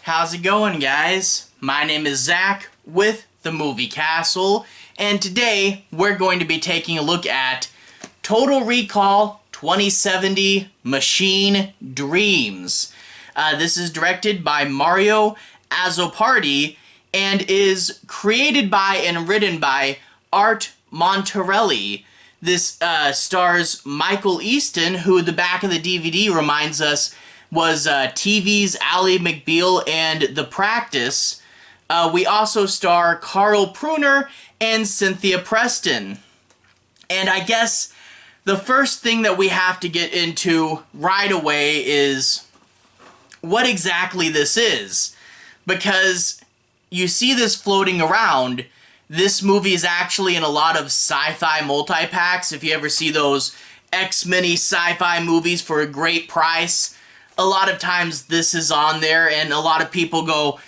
How's it going, guys? My name is Zach with the Movie Castle, and today we're going to be taking a look at Total Recall 2070 Machine Dreams. This is directed by Mario Azzopardi and is created by and written by Art Monterastelli. This stars Michael Easton, who the back of the DVD reminds us was TV's Ally McBeal and The Practice. We also star Karl Pruner and Cynthia Preston. And I guess the first thing that we have to get into right away is what exactly this is. Because you see this floating around. This movie is actually in a lot of sci-fi multi-packs. If you ever see those X-Mini sci-fi movies for a great price, a lot of times this is on there, and a lot of people go,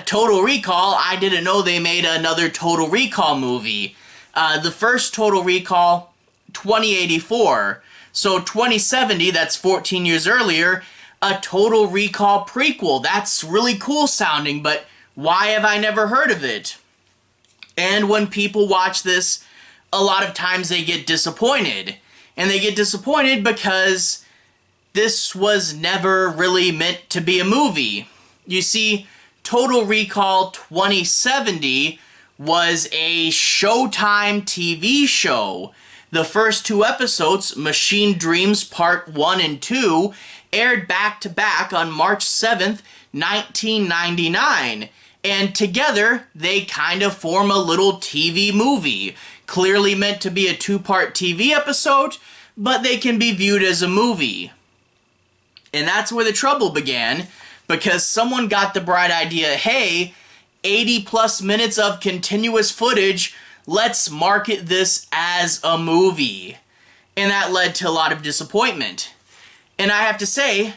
Total Recall? I didn't know they made another Total Recall movie. The first Total Recall, 2084. So 2070, that's 14 years earlier, a Total Recall prequel. That's really cool sounding, but why have I never heard of it? And when people watch this, a lot of times they get disappointed. And they get disappointed because this was never really meant to be a movie. You see, Total Recall 2070 was a Showtime TV show. The first two episodes, Machine Dreams Part 1 and 2, aired back-to-back on March 7th, 1999. And together, they kind of form a little TV movie. Clearly meant to be a two-part TV episode, but they can be viewed as a movie. And that's where the trouble began, because someone got the bright idea, hey, 80 plus minutes of continuous footage, let's market this as a movie. And that led to a lot of disappointment. And I have to say,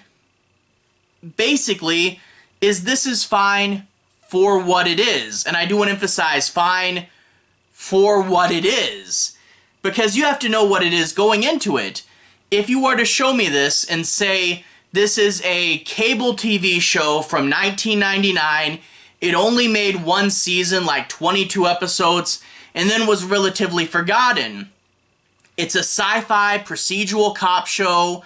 basically, this is fine for what it is. And I do want to emphasize, fine for what it is. Because you have to know what it is going into it. If you were to show me this and say, this is a cable TV show from 1999. It only made one season, like 22 episodes, and then was relatively forgotten. It's a sci-fi procedural cop show.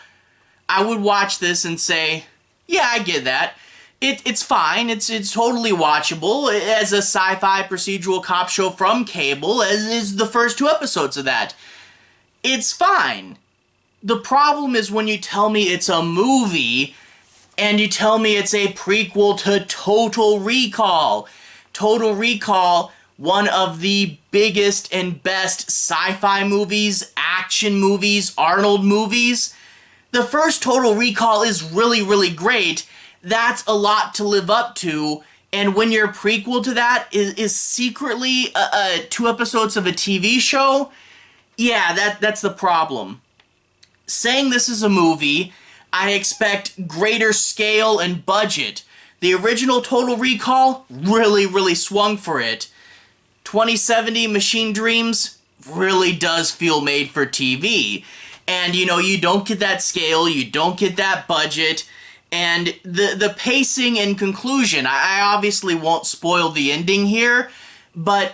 I would watch this and say, yeah, I get that. It's fine. It's totally watchable as a sci-fi procedural cop show from cable, as is the first two episodes of that. It's fine. The problem is when you tell me it's a movie and you tell me it's a prequel to Total Recall. Total Recall, one of the biggest and best sci-fi movies, action movies, Arnold movies. The first Total Recall is really, really great. That's a lot to live up to. And when your prequel to that is secretly two episodes of a TV show, yeah, that's the problem. Saying this is a movie, I expect greater scale and budget. The original Total Recall really, really swung for it. 2070 Machine Dreams really does feel made for TV. And, you know, you don't get that scale, you don't get that budget, and the pacing and conclusion, I obviously won't spoil the ending here, but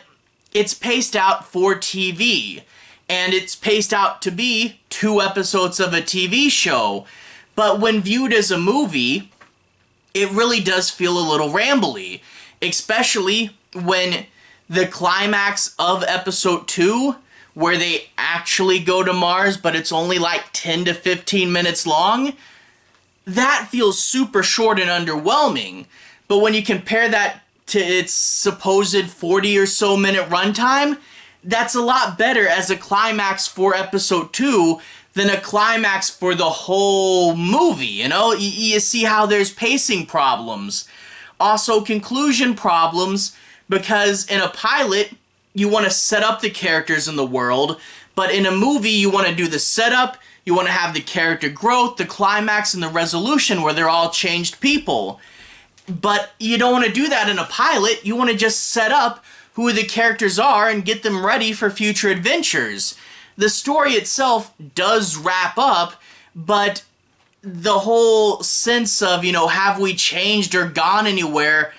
it's paced out for TV. And it's paced out to be 2 episodes of a TV show. But when viewed as a movie, it really does feel a little rambly. Especially when the climax of episode 2, where they actually go to Mars, but it's only like 10 to 15 minutes long, that feels super short and underwhelming. But when you compare that to its supposed 40 or so minute runtime, that's a lot better as a climax for episode 2 than a climax for the whole movie, you know? You see how there's pacing problems. Also, conclusion problems, because in a pilot, you want to set up the characters in the world, but in a movie, you want to do the setup, you want to have the character growth, the climax, and the resolution where they're all changed people. But you don't want to do that in a pilot, you want to just set up who the characters are and get them ready for future adventures. The story itself does wrap up, but the whole sense of, have we changed or gone anywhere,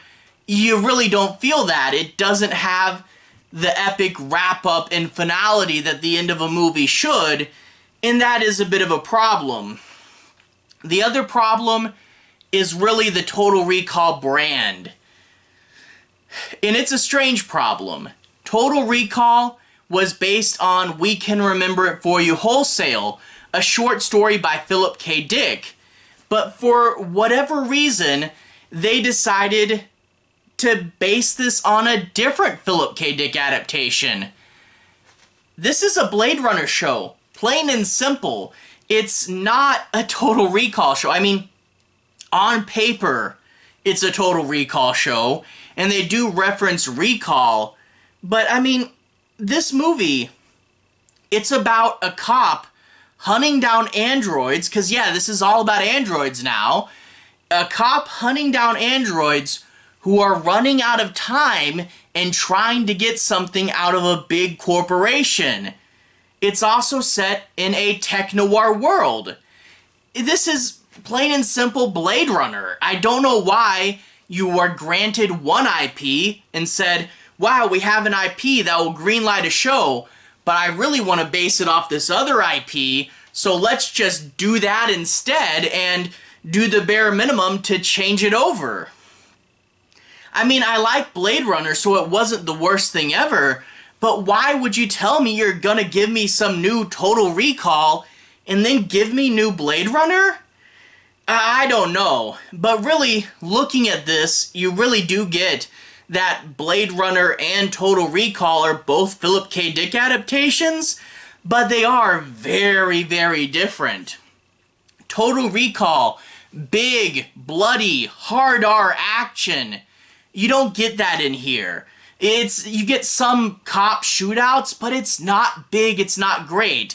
you really don't feel that. It doesn't have the epic wrap-up and finality that the end of a movie should, and that is a bit of a problem. The other problem is really the Total Recall brand. And it's a strange problem. Total Recall was based on We Can Remember It For You Wholesale, a short story by Philip K. Dick. But for whatever reason, they decided to base this on a different Philip K. Dick adaptation. This is a Blade Runner show, plain and simple. It's not a Total Recall show. I mean, on paper, it's a Total Recall show, and they do reference recall, but I mean, this movie, it's about a cop hunting down androids, because yeah, this is all about androids now. A cop hunting down androids who are running out of time and trying to get something out of a big corporation. It's also set in a tech-noir world. This is plain and simple Blade Runner. I don't know why you were granted one IP and said, wow, we have an IP that will greenlight a show, but I really want to base it off this other IP, so let's just do that instead and do the bare minimum to change it over. I mean, I like Blade Runner, so it wasn't the worst thing ever, but why would you tell me you're gonna give me some new Total Recall and then give me new Blade Runner? I don't know, but really, looking at this, you really do get that Blade Runner and Total Recall are both Philip K. Dick adaptations, but they are very, very different. Total Recall, big, bloody, hard R action. You don't get that in here. You get some cop shootouts, but it's not big, it's not great.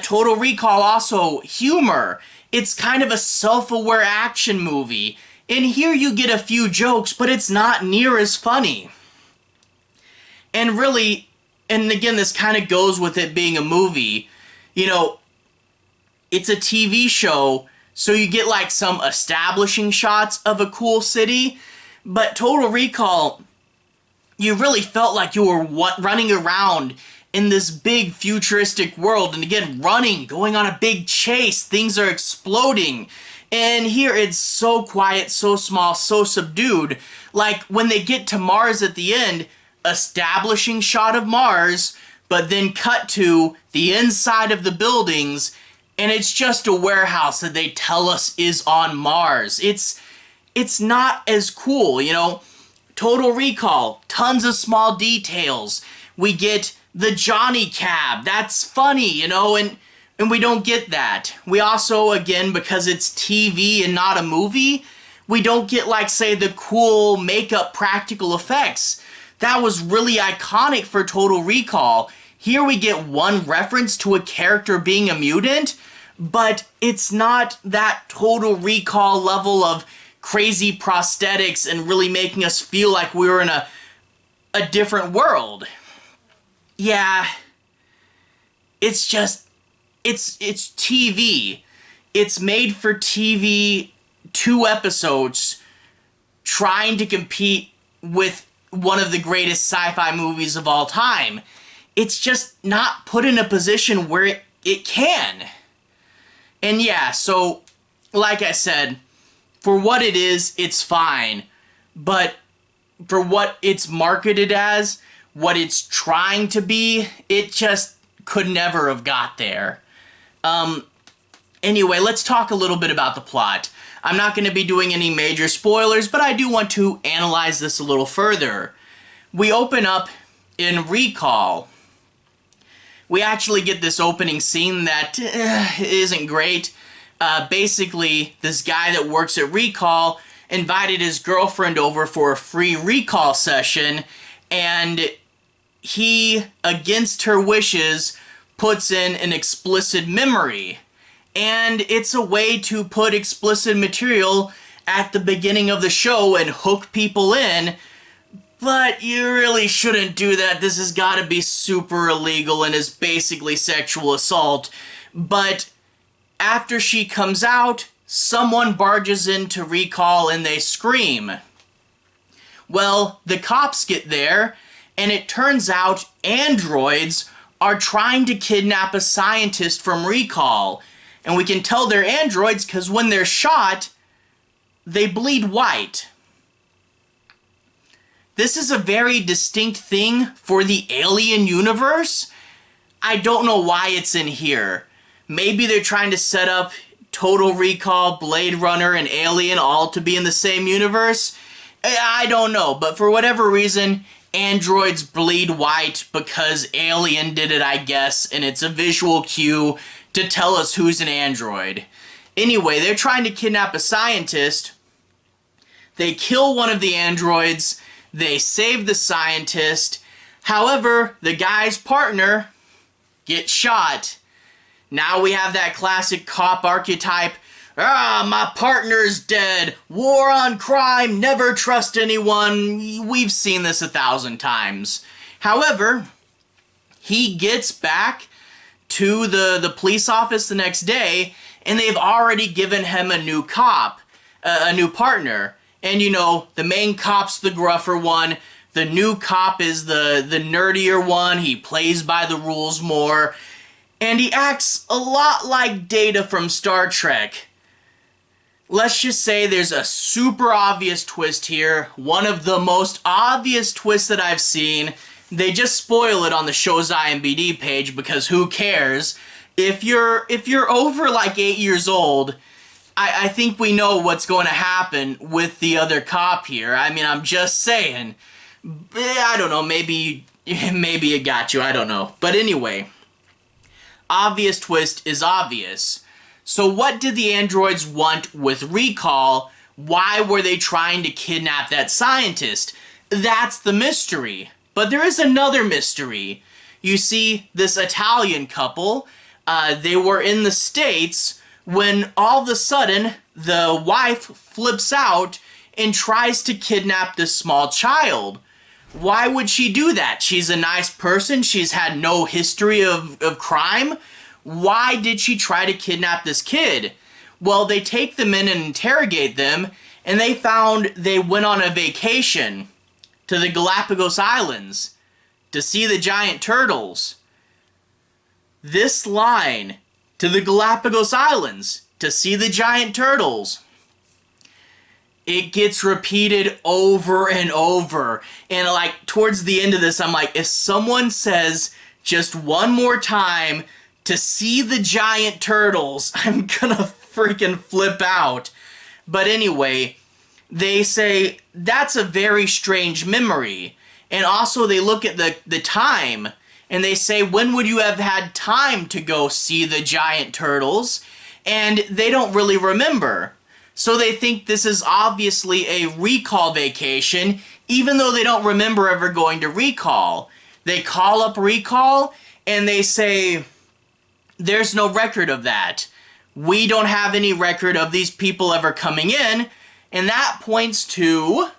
Total Recall also humor. It's kind of a self-aware action movie. And here you get a few jokes, but it's not near as funny. And really, and again, this kind of goes with it being a movie, it's a TV show, so you get like some establishing shots of a cool city, but Total Recall, you really felt like you were running around in this big futuristic world, and again, going on a big chase, things are exploding. And here it's so quiet, so small, so subdued. Like when they get to Mars at the end, establishing shot of Mars, but then cut to the inside of the buildings, and it's just a warehouse that they tell us is on Mars. It's not as cool, Total Recall, tons of small details. We get the Johnny Cab, that's funny, and we don't get that. We also, again, because it's TV and not a movie, we don't get, like, say, the cool makeup practical effects. That was really iconic for Total Recall. Here we get one reference to a character being a mutant, but it's not that Total Recall level of crazy prosthetics and really making us feel like we were in a different world. Yeah, it's just, it's TV. It's made for TV, 2 episodes, trying to compete with one of the greatest sci-fi movies of all time. It's just not put in a position where it can. And yeah, so, like I said, for what it is, it's fine. But for what it's marketed as, what it's trying to be, it just could never have got there. Anyway, let's talk a little bit about the plot. I'm not going to be doing any major spoilers, but I do want to analyze this a little further. We open up in Recall. We actually get this opening scene that isn't great. Basically, this guy that works at Recall invited his girlfriend over for a free recall session, and he, against her wishes, puts in an explicit memory. And it's a way to put explicit material at the beginning of the show and hook people in, but you really shouldn't do that. This has got to be super illegal and is basically sexual assault. But After she comes out, someone barges into recall and they scream. Well, the cops get there, and it turns out androids are trying to kidnap a scientist from recall. And we can tell they're androids because when they're shot, they bleed white. This is a very distinct thing for the Alien universe. I don't know why it's in here. Maybe they're trying to set up Total Recall, Blade Runner, and Alien all to be in the same universe. I don't know, but for whatever reason, androids bleed white because Alien did it, I guess, and it's a visual cue to tell us who's an android. Anyway, they're trying to kidnap a scientist. They kill one of the androids. They save the scientist. However, the guy's partner gets shot. Now we have that classic cop archetype. My partner's dead. War on crime. Never trust anyone. We've seen this 1,000 times. However, he gets back to the police office the next day, and they've already given him a new cop, a new partner. And you know, the main cop's the gruffer one. The new cop is the nerdier one. He plays by the rules more. And he acts a lot like Data from Star Trek. Let's just say there's a super obvious twist here. One of the most obvious twists that I've seen. They just spoil it on the show's IMDb page because who cares? If you're over like 8 years old, I think we know what's going to happen with the other cop here. I mean, I'm just saying. I don't know, maybe it got you, I don't know. But anyway, obvious twist is obvious. So what did the androids want with recall? Why were they trying to kidnap that scientist? That's the mystery. But there is another mystery. You see, this Italian couple, they were in the States when all of a sudden the wife flips out and tries to kidnap this small child. Why would she do that? She's a nice person. She's had no history of crime. Why did she try to kidnap this kid? Well, they take them in and interrogate them, and they found they went on a vacation to the Galapagos Islands to see the giant turtles. This line, to the Galapagos Islands to see the giant turtles, it gets repeated over and over. And like towards the end of this, I'm like, if someone says just one more time to see the giant turtles, I'm gonna freaking flip out. But anyway, they say that's a very strange memory. And also they look at the time and they say, when would you have had time to go see the giant turtles? And they don't really remember. So they think this is obviously a recall vacation, even though they don't remember ever going to recall. They call up recall and they say, there's no record of that. We don't have any record of these people ever coming in. And that points to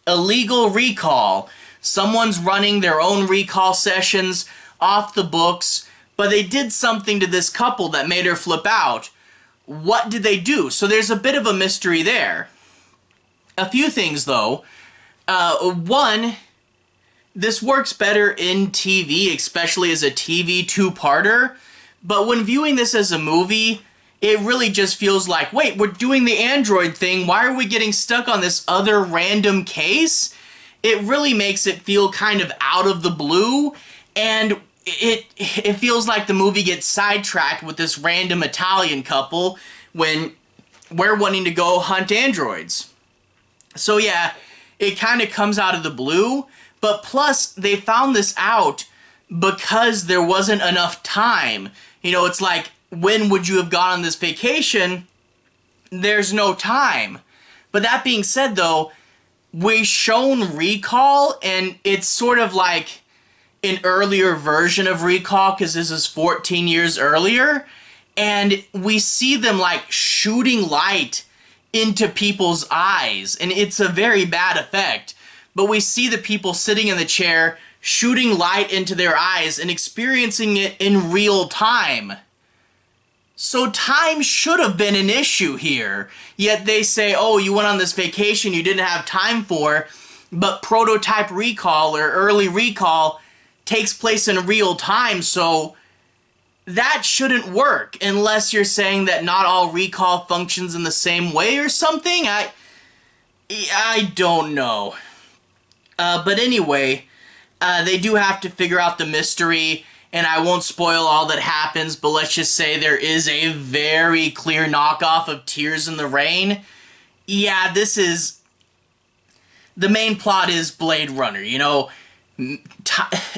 illegal recall. Someone's running their own recall sessions off the books, but they did something to this couple that made her flip out. What did they do? So there's a bit of a mystery there. A few things though. One, this works better in TV, especially as a TV two-parter, but when viewing this as a movie, it really just feels like, wait, we're doing the android thing, why are we getting stuck on this other random case? It really makes it feel kind of out of the blue, and it feels like the movie gets sidetracked with this random Italian couple when we're wanting to go hunt androids. So yeah, it kind of comes out of the blue, but plus they found this out because there wasn't enough time. You know, it's like, when would you have gone on this vacation? There's no time. But that being said though, we've shown recall, and it's sort of like an earlier version of recall because this is 14 years earlier, and we see them like shooting light into people's eyes, and it's a very bad effect. But we see the people sitting in the chair shooting light into their eyes and experiencing it in real time. So time should have been an issue here. Yet they say, oh, you went on this vacation you didn't have time for, but prototype recall or early recall takes place in real time, so that shouldn't work unless you're saying that not all recall functions in the same way or something. I don't know. But anyway, they do have to figure out the mystery, and I won't spoil all that happens, but let's just say there is a very clear knockoff of Tears in the Rain. Yeah, this is... The main plot is Blade Runner, you know.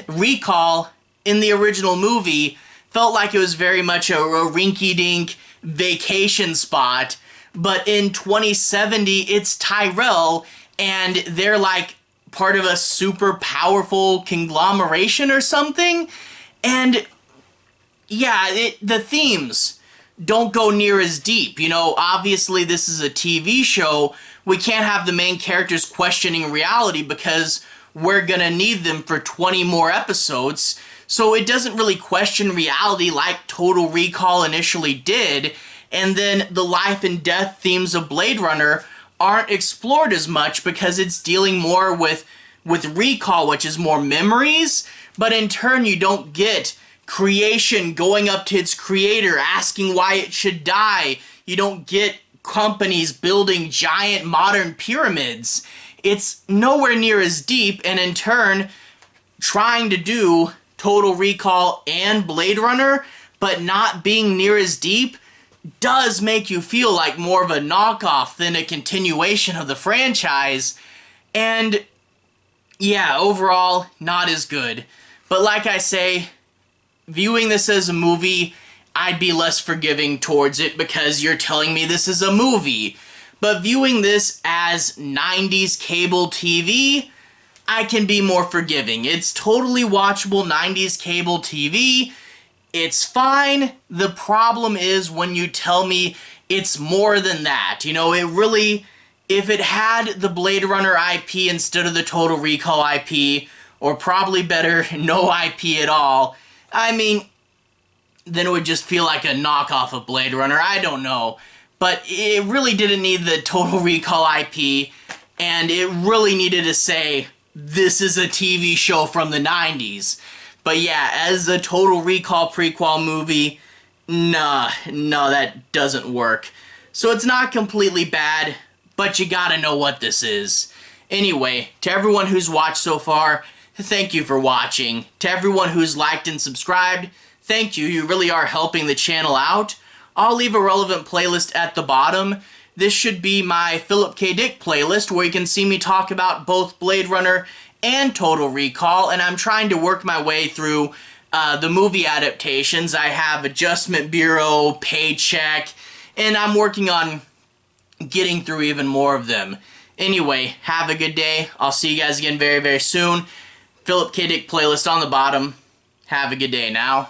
Recall, in the original movie, felt like it was very much a rinky-dink vacation spot, but in 2070, it's Tyrell, and they're like part of a super powerful conglomeration or something, and yeah, the themes don't go near as deep. You know, obviously this is a TV show. We can't have the main characters questioning reality because we're gonna need them for 20 more episodes. So it doesn't really question reality like Total Recall initially did. And then the life and death themes of Blade Runner aren't explored as much because it's dealing more with recall, which is more memories. But in turn, you don't get creation going up to its creator, asking why it should die. You don't get companies building giant modern pyramids. It's nowhere near as deep, and in turn, trying to do Total Recall and Blade Runner, but not being near as deep, does make you feel like more of a knockoff than a continuation of the franchise. And yeah, overall, not as good. But like I say, viewing this as a movie, I'd be less forgiving towards it because you're telling me this is a movie. But viewing this as 90s cable TV, I can be more forgiving. It's totally watchable 90s cable TV. It's fine. The problem is when you tell me it's more than that. You know, it really, if it had the Blade Runner IP instead of the Total Recall IP, or probably better, no IP at all, I mean, then it would just feel like a knockoff of Blade Runner. I don't know. But it really didn't need the Total Recall IP, and it really needed to say, this is a TV show from the 90s. But yeah, as a Total Recall prequel movie, no, that doesn't work. So it's not completely bad, but you gotta know what this is. Anyway, to everyone who's watched so far, thank you for watching. To everyone who's liked and subscribed, thank you. You really are helping the channel out. I'll leave a relevant playlist at the bottom. This should be my Philip K. Dick playlist where you can see me talk about both Blade Runner and Total Recall, and I'm trying to work my way through the movie adaptations. I have Adjustment Bureau, Paycheck, and I'm working on getting through even more of them. Anyway, have a good day. I'll see you guys again very, very soon. Philip K. Dick playlist on the bottom. Have a good day now.